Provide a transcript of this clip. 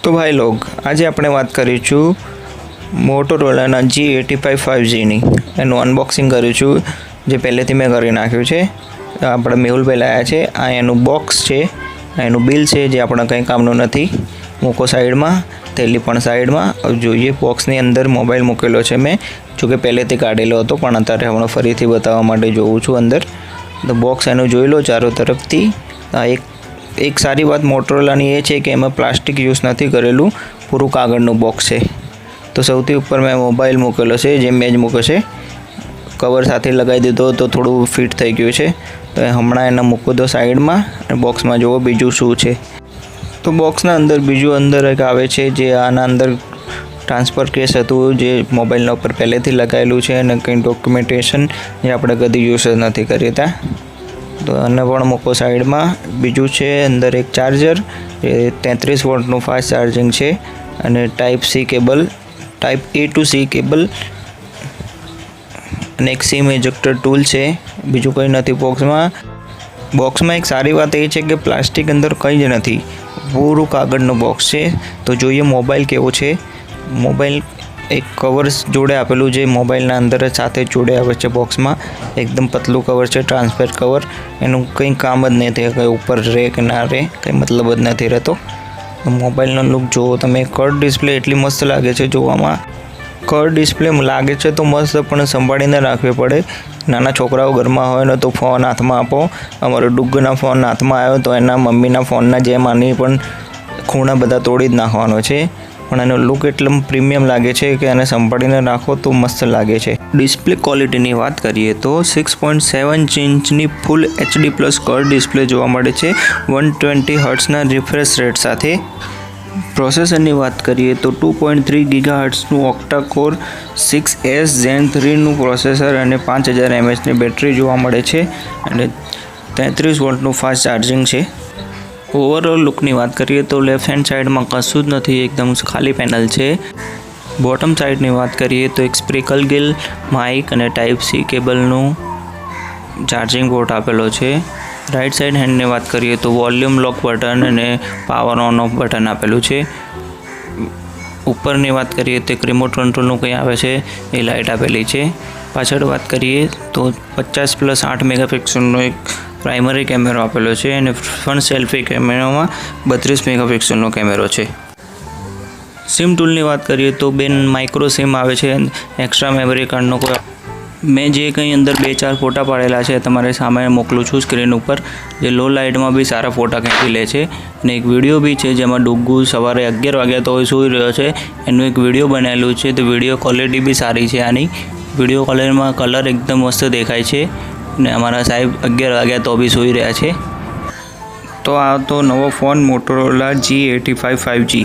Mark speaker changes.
Speaker 1: तो भाई लोग आज આપણે વાત કરીશું મોટોરોલાના G85 5Gની એનું અનબોક્સિંગ કરીશું જે પહેલેથી મેં કરી નાખ્યું છે। આપણે મેહુલભાઈ લાયા છે। આ એનું બોક્સ છે, એનું બિલ છે જે આપણા કંઈ કામનું નથી। મૂકો સાઈડમાં, થેલી પણ સાઈડમાં। હવે જોઈએ બોક્સની અંદર મોબાઈલ મૂકેલો છે મેં, જો કે પહેલેથી કાઢેલો હતો પણ અત્યારે હમણાં ફરીથી બતાવવા માટે જોઉં છું અંદર। તો બોક્સ એનું જોઈ લો ચારો તરફથી। આ एक सारी बात मोटोरोलानी ये है कि एम प्लास्टिक यूज नहीं करेलू, पूरु कागळनु बॉक्स है। तो सौथी ऊपर मैं मोबाइल मूकेलो है, जेम मेज मूक्यो छे, कवर साथे लगाई दीधो तो थोड़ू फिट थई गयुं छे। तो हमणां एने मूको दो साइड में। बॉक्स में जुओ बीजू शुं छे। तो बॉक्सना अंदर बीजू अंदर एक आवे छे जे आना अंदर ट्रांसफर केस हतुं जे मोबाइलना उपर पहेलेथी लगायेलुं छे अने कंई डॉक्यूमेंटेशन जे आपणे कदी यूज नहीं करीता। तो अने पण मूको साइड में। बीजू है अंदर एक चार्जर, 33 वोल्टનું फास्ट चार्जिंग है अने type C cable, type A to C cable अने एक सिम एजेक्टर टूल है। बीजू कई नहीं बॉक्स में एक सारी बात ये है कि प्लास्टिक अंदर कई ज नहीं, पूरु कागळनु बॉक्स है। तो जोईए मोबाइल केवो छे। मोबाइल एक कवर जोड़े आपेलू जे मोबाइल अंदर साथे जोड़े आवे छे। बॉक्स में एकदम पतलू कवर है, ट्रांसफर कवर। एनु कई काम ज नहीं थे, कई ऊपर रे कि ना रे कई मतलब ज नहीं रहतो। मोबाइल लुक जो तमे कर्व डिस्प्ले एटली मस्त लगे छे जोवामां। कर्व डिस्प्ले लगे छे तो मस्त, पण संभाळीने राखवी पड़े। नाना छोकराओ घर में होय ने तो फोन हाथ में आपो। अमारो डुग्गना फोन हाथ में आव्यो तो एना मम्मीना फोनना जेम आनी पण खूणा बधा तोड़ी ज नाखवानो छे। पण एनो लुक एकदम प्रीमियम लगे छे कि आने संभाळीने राखो तो मस्त लगे छे। डिस्प्ले क्वॉलिटीनी बात करिए तो 6.7 इंचनी फूल HD प्लस कर्व डिस्प्ले जोवा मळे छे 120 हर्ट्सना रिफ्रेश रेट साथे। प्रोसेसरनी बात करिए तो 2.3 गीगाहर्ट्सનું ऑक्टा कोर 6S Zen 3નું प्रोसेसर अने 5000 mAhની बेटरी जोवा मळे छे अने 33 वोल्टનું फास्ट चार्जिंग छे। ओवरऑल लुकनी बात करिए तो लेफ्ट हैंड साइड में कशुं ज नहीं, एकदम खाली पेनल है। बॉटम साइडनी बात करिए तो एक स्प्रिकल गिल माइक और टाइप सी केबलनु चार्जिंग पोर्ट आपेलो है। राइट साइड हैंडनी बात करिए तो वॉल्यूम लॉक बटन और पावर ऑन ऑफ बटन आपेलू है। उपरनी बात करिए तो एक रिमोट कंट्रोलનું કંઈ આવે છે એ લાઇટ આપેલી છે। પાછળ વાત કરીએ તો 50+8 મેગાપિક્સલનો એક प्राइमरी कैमरा आपेलो है और फ्रंट सेल्फी कैमरा में 32 मेगापिक्सलનો कैमरा है। सीम टूल की बात करिए तो बेन माइक्रो सीम आवे छे, एक्स्ट्रा मेमरी कार्डनो कोई। मैं जे कहीं अंदर 2-4 फोटा पाड़ेला है तमारे सामे मोकलूँ छूँ स्क्रीन पर, जे लो लाइट में भी सारा फोटा खेंची ले छे। ने एक विडियो भी है जेमां डुग्गू सवारे 11 वाग्या तो सूई रह्यो छे, एनुं एक विडियो बनावेलुं छे। तो विडियो क्वॉलिटी भी सारी है आनी। विडियो क्वॉलिटी में कलर एकदम मस्त देखाय छे ने अमारा साहेब 11 वाग्या तो भी सूई रह्या छे। तो आ तो नवो फोन मोटोरोला G85 5G।